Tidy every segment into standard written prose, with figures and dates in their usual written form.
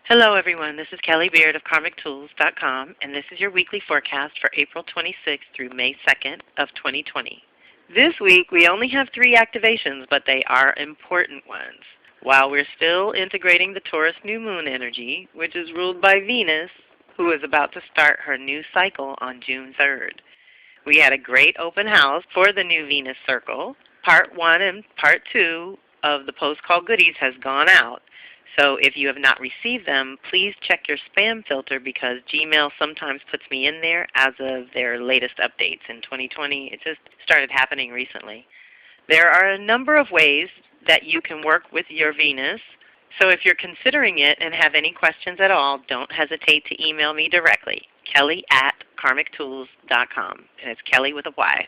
Hello everyone, this is Kelly Beard of KarmicTools.com, and this is your weekly forecast for April 26th through May 2nd of 2020. This week we only have 3 activations, but they are important ones. While we're still integrating the Taurus new moon energy, which is ruled by Venus, who is about to start her new cycle on June 3rd. We had a great open house for the new Venus circle. Part 1 and Part 2 of the post call goodies has gone out. So if you have not received them, please check your spam filter because Gmail sometimes puts me in there as of their latest updates in 2020. It just started happening recently. There are a number of ways that you can work with your Venus. So if you're considering it and have any questions at all, don't hesitate to email me directly, Kelly@KarmicTools.com. And it's Kelly with a Y.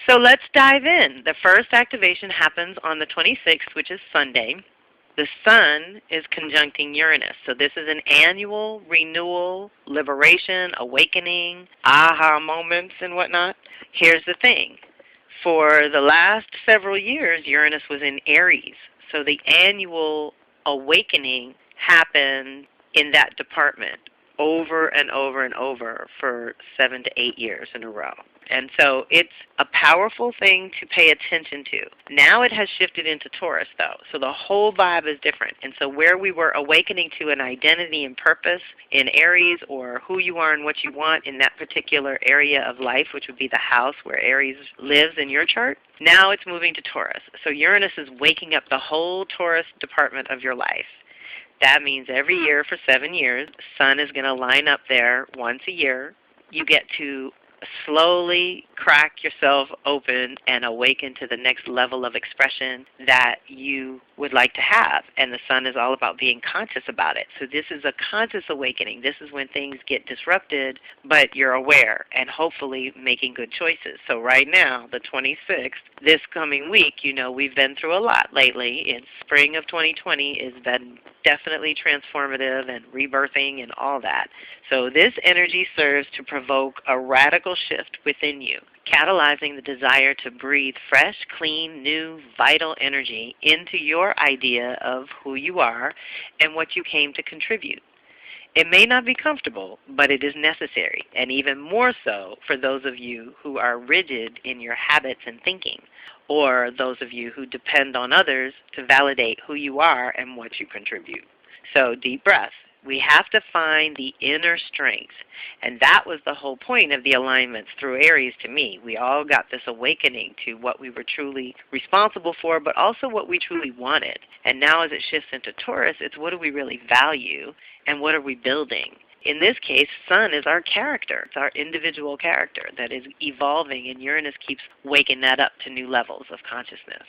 So let's dive in. The first activation happens on the 26th, which is Sunday. The Sun is conjuncting Uranus. So this is an annual renewal, liberation, awakening, aha moments and whatnot. Here's the thing. For the last several years, Uranus was in Aries. So the annual awakening happened in that department over and over and over for 7 to 8 years in a row. And so it's a powerful thing to pay attention to. Now it has shifted into Taurus, though, so the whole vibe is different. And so where we were awakening to an identity and purpose in Aries, or who you are and what you want in that particular area of life, which would be the house where Aries lives in your chart, now it's moving to Taurus. So Uranus is waking up the whole Taurus department of your life. That means every year for 7 years, the Sun is going to line up there once a year. You get to slowly crack yourself open and awaken to the next level of expression that you would like to have. And the Sun is all about being conscious about it. So this is a conscious awakening. This is when things get disrupted, but you're aware and hopefully making good choices. So right now, the 26th, this coming week, you know, we've been through a lot lately. In spring of 2020 has been definitely transformative and rebirthing and all that. So this energy serves to provoke a radical shift within you, catalyzing the desire to breathe fresh, clean, new, vital energy into your idea of who you are and what you came to contribute. It may not be comfortable, but it is necessary, and even more so for those of you who are rigid in your habits and thinking, or those of you who depend on others to validate who you are and what you contribute. So deep breath. We have to find the inner strength, and that was the whole point of the alignments through Aries to me. We all got this awakening to what we were truly responsible for, but also what we truly wanted. And now as it shifts into Taurus, it's what do we really value and what are we building? In this case, Sun is our character. It's our individual character that is evolving, and Uranus keeps waking that up to new levels of consciousness.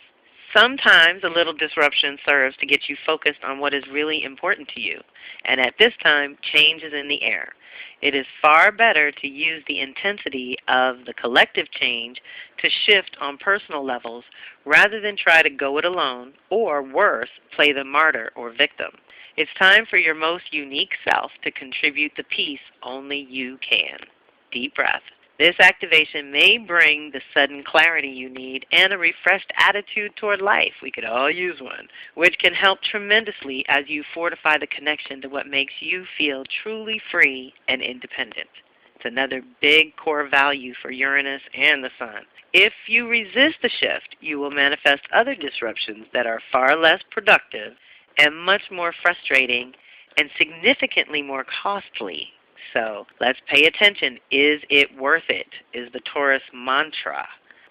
Sometimes a little disruption serves to get you focused on what is really important to you. And at this time, change is in the air. It is far better to use the intensity of the collective change to shift on personal levels rather than try to go it alone, or worse, play the martyr or victim. It's time for your most unique self to contribute the peace only you can. Deep breath. This activation may bring the sudden clarity you need and a refreshed attitude toward life. We could all use one, which can help tremendously as you fortify the connection to what makes you feel truly free and independent. It's another big core value for Uranus and the Sun. If you resist the shift, you will manifest other disruptions that are far less productive and much more frustrating and significantly more costly. So let's pay attention. Is it worth it? Is the Taurus mantra.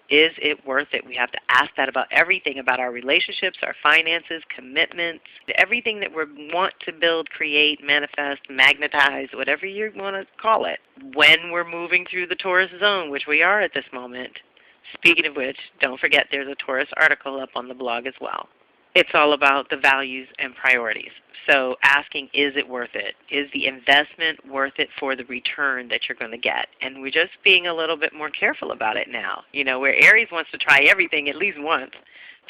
Is it worth it? We have to ask that about everything, about our relationships, our finances, commitments, everything that we want to build, create, manifest, magnetize, whatever you want to call it. When we're moving through the Taurus zone, which we are at this moment. Speaking of which, don't forget there's a Taurus article up on the blog as well. It's all about the values and priorities. So asking, is it worth it? Is the investment worth it for the return that you're going to get? And we're just being a little bit more careful about it now. You know, where Aries wants to try everything at least once,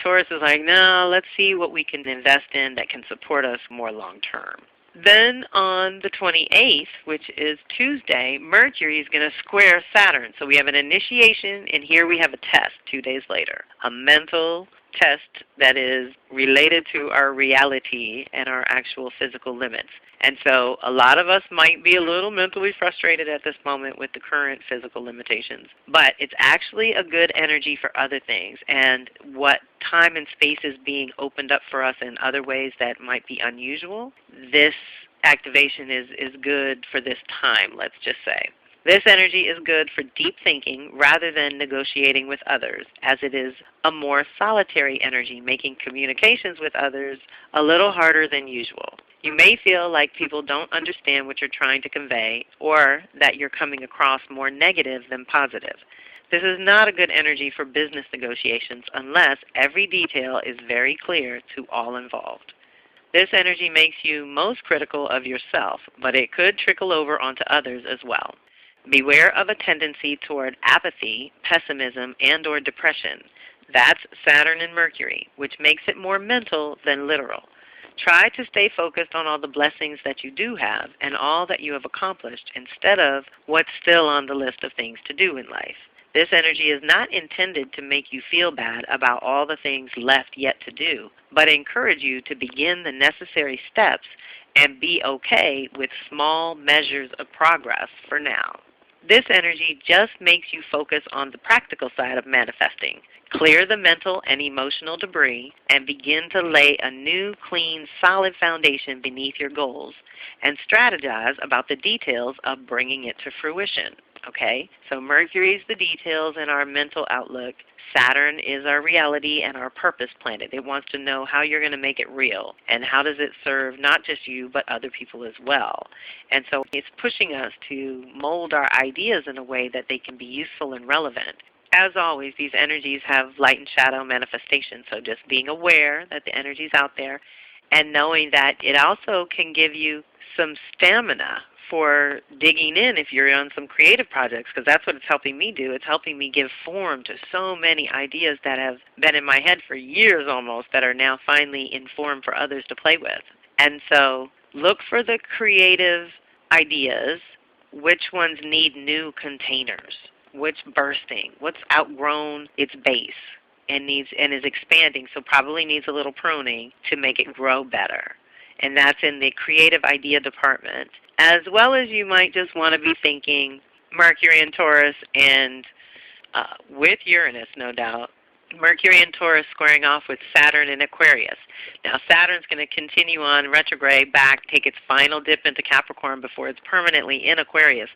Taurus is like, no, let's see what we can invest in that can support us more long term. Then on the 28th, which is Tuesday, Mercury is going to square Saturn. So we have an initiation, and here we have a test 2 days later. A mental test that is related to our reality and our actual physical limits. And so a lot of us might be a little mentally frustrated at this moment with the current physical limitations. But it's actually a good energy for other things. And what time and space is being opened up for us in other ways that might be unusual, this activation is good for this time, let's just say. This energy is good for deep thinking rather than negotiating with others, as it is a more solitary energy, making communications with others a little harder than usual. You may feel like people don't understand what you're trying to convey, or that you're coming across more negative than positive. This is not a good energy for business negotiations unless every detail is very clear to all involved. This energy makes you most critical of yourself, but it could trickle over onto others as well. Beware of a tendency toward apathy, pessimism, and or depression. That's Saturn and Mercury, which makes it more mental than literal. Try to stay focused on all the blessings that you do have and all that you have accomplished instead of what's still on the list of things to do in life. This energy is not intended to make you feel bad about all the things left yet to do, but encourage you to begin the necessary steps and be okay with small measures of progress for now. This energy just makes you focus on the practical side of manifesting. Clear the mental and emotional debris and begin to lay a new, clean, solid foundation beneath your goals and strategize about the details of bringing it to fruition. Okay? So Mercury is the details in our mental outlook. Saturn is our reality and our purpose planet. It wants to know how you're going to make it real and how does it serve not just you but other people as well. And so it's pushing us to mold our ideas in a way that they can be useful and relevant. As always, these energies have light and shadow manifestations, so just being aware that the energy is out there and knowing that it also can give you some stamina for digging in if you're on some creative projects, because that's what it's helping me do. It's helping me give form to so many ideas that have been in my head for years almost that are now finally in form for others to play with. And so look for the creative ideas, which ones need new containers, what's bursting, what's outgrown its base and is expanding, so probably needs a little pruning to make it grow better. And that's in the creative idea department, as well as you might just want to be thinking Mercury and Taurus and with Uranus, no doubt. Mercury and Taurus squaring off with Saturn and Aquarius. Now Saturn's going to continue on retrograde back, take its final dip into Capricorn before it's permanently in Aquarius.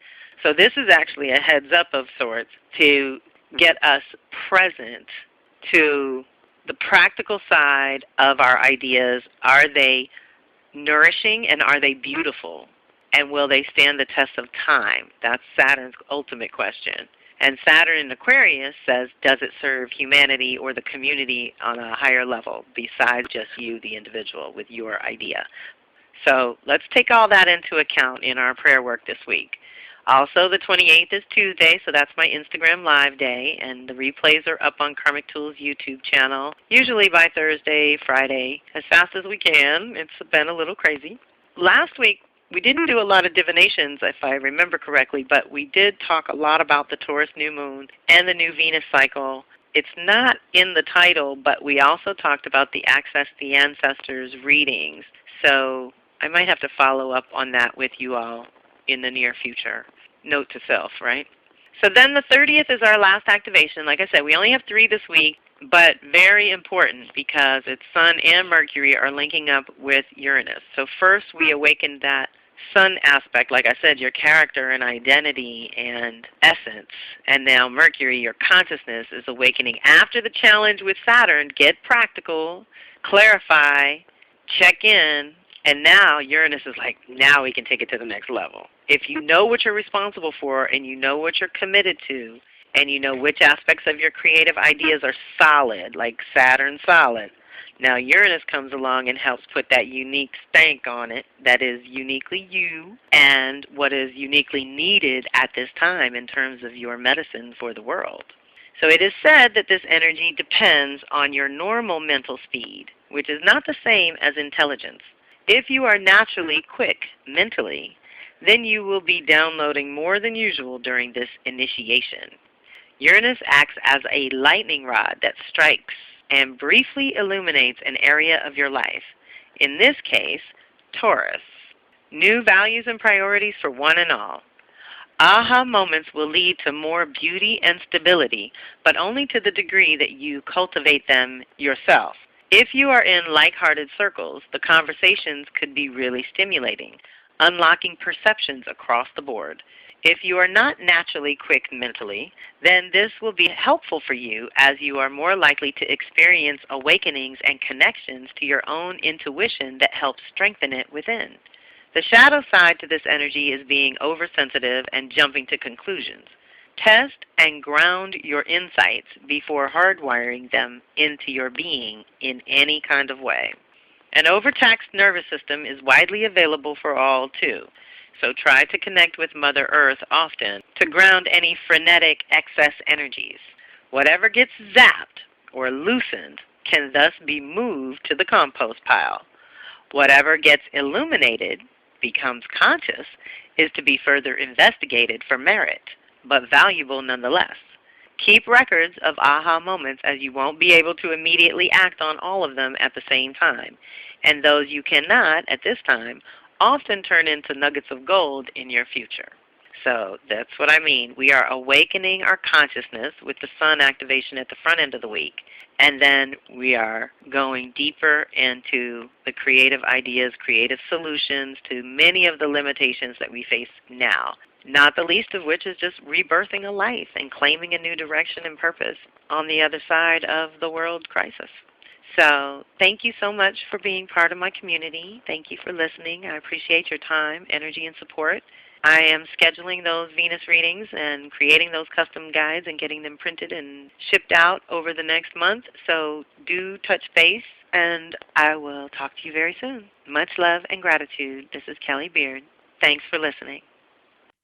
So this is actually a heads up of sorts to get us present to the practical side of our ideas. Are they nourishing and are they beautiful? And will they stand the test of time? That's Saturn's ultimate question. And Saturn in Aquarius says, does it serve humanity or the community on a higher level besides just you, the individual, with your idea? So let's take all that into account in our prayer work this week. Also, the 28th is Tuesday, so that's my Instagram Live day, and the replays are up on Karmic Tools YouTube channel, usually by Thursday, Friday, as fast as we can. It's been a little crazy. Last week, we didn't do a lot of divinations, if I remember correctly, but we did talk a lot about the Taurus new moon and the new Venus cycle. It's not in the title, but we also talked about the Access the Ancestors readings, so I might have to follow up on that with you all in the near future. Note to self, right? So then the 30th is our last activation. Like I said, we only have 3 this week, but very important because its Sun and Mercury are linking up with Uranus. So first we awakened that Sun aspect, like I said, your character and identity and essence. And now Mercury, your consciousness, is awakening after the challenge with Saturn. Get practical, clarify, check in, and now Uranus is like, now we can take it to the next level. If you know what you're responsible for and you know what you're committed to and you know which aspects of your creative ideas are solid, like Saturn solid, now Uranus comes along and helps put that unique stank on it that is uniquely you and what is uniquely needed at this time in terms of your medicine for the world. So it is said that this energy depends on your normal mental speed, which is not the same as intelligence. If you are naturally quick mentally, then you will be downloading more than usual during this initiation. Uranus acts as a lightning rod that strikes and briefly illuminates an area of your life. In this case, Taurus. New values and priorities for one and all. Aha moments will lead to more beauty and stability, but only to the degree that you cultivate them yourself. If you are in like-hearted circles, the conversations could be really stimulating, unlocking perceptions across the board. If you are not naturally quick mentally, then this will be helpful for you, as you are more likely to experience awakenings and connections to your own intuition that helps strengthen it within. The shadow side to this energy is being oversensitive and jumping to conclusions. Test and ground your insights before hardwiring them into your being in any kind of way. An overtaxed nervous system is widely available for all, too. So try to connect with Mother Earth often to ground any frenetic excess energies. Whatever gets zapped or loosened can thus be moved to the compost pile. Whatever gets illuminated, becomes conscious, is to be further investigated for merit, but valuable nonetheless. Keep records of aha moments, as you won't be able to immediately act on all of them at the same time, and those you cannot at this time often turn into nuggets of gold in your future. So that's what I mean. We are awakening our consciousness with the sun activation at the front end of the week, and then we are going deeper into the creative ideas, creative solutions to many of the limitations that we face now. Not the least of which is just rebirthing a life and claiming a new direction and purpose on the other side of the world crisis. So thank you so much for being part of my community. Thank you for listening. I appreciate your time, energy, and support. I am scheduling those Venus readings and creating those custom guides and getting them printed and shipped out over the next month. So do touch base, and I will talk to you very soon. Much love and gratitude. This is Kelly Beard. Thanks for listening.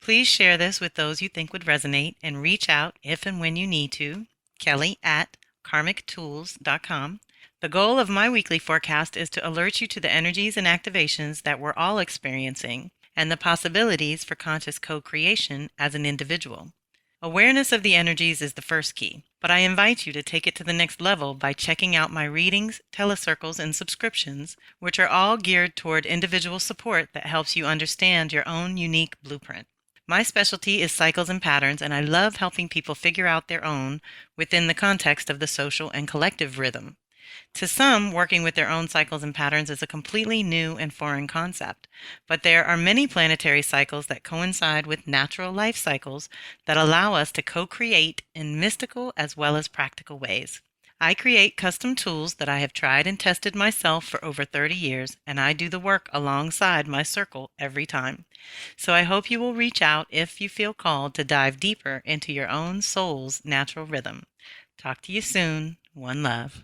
Please share this with those you think would resonate, and reach out if and when you need to. Kelly at karmictools.com. The goal of my weekly forecast is to alert you to the energies and activations that we're all experiencing and the possibilities for conscious co-creation as an individual. Awareness of the energies is the first key, but I invite you to take it to the next level by checking out my readings, telecircles, and subscriptions, which are all geared toward individual support that helps you understand your own unique blueprint. My specialty is cycles and patterns, and I love helping people figure out their own within the context of the social and collective rhythm. To some, working with their own cycles and patterns is a completely new and foreign concept, but there are many planetary cycles that coincide with natural life cycles that allow us to co-create in mystical as well as practical ways. I create custom tools that I have tried and tested myself for over 30 years, and I do the work alongside my circle every time. So I hope you will reach out if you feel called to dive deeper into your own soul's natural rhythm. Talk to you soon. One love.